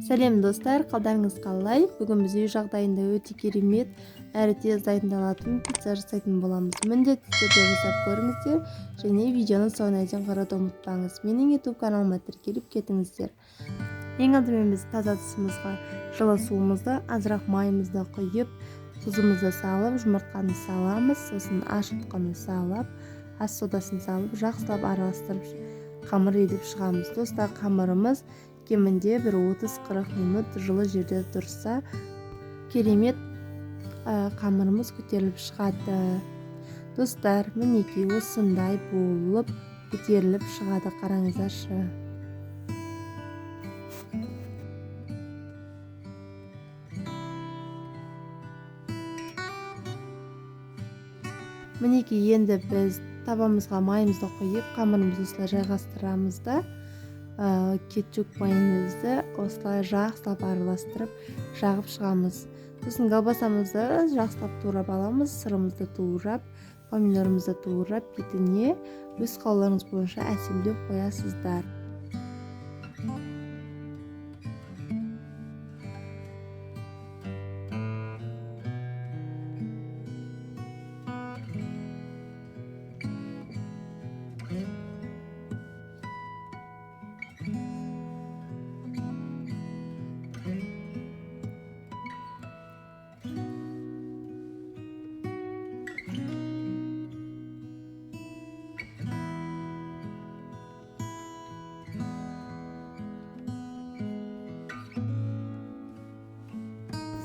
Сәлем достар, қалдарыңыз қалай? Бүгін біз үй жағдайында өте керемет әрі тез дайындалатын пицца жасайтын боламыз. Міндетті түрде жасап көріңіздер және видеоны соңына дейін қарауды ұмытпаңыз. Менің YouTube каналыма тіркеліп кетіңіздер. Ең алдымен біз таза тұсымызға жылы суымызды, азырақ майымызды құйып, тұзымызды салып, жұмыртқаны саламыз, сосын ашытқыны салып, ас содасын салып, жақсылап араластырып қамыр етіп шығамыз. Достар, қамырымыз кемінде бір 30-40 минут жылы жерде тұрса, керемет қамырымыз көтеріліп шығады. Достар, мінекей осындай болып көтеріліп шығады, қараңыздаршы. Мінекей енді біз табамызға майымызды қойып, қамырымызды осылай жайғастырамыз да, кетчуп майонезді осылай жақсылап араластырып жағып шығамыз. Сосын колбасамызды жақсылап турап аламыз, сырымызды турап, помидорымызды турап, бетіне өз қалауларыңыз бойынша әсемдеп қоясыздар.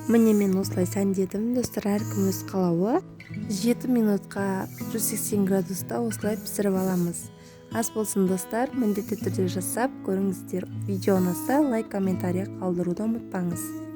Міне мен осылай сәндедім. Достар, әркім өз қалауы. 7 минутқа 180 градуста осылай пісіріп аламыз. Ас болсын достар, міндетті түрде жасап көріңіздер. Видео ұнаса лайк, комментарий қалдыруды ұмытпаңыз.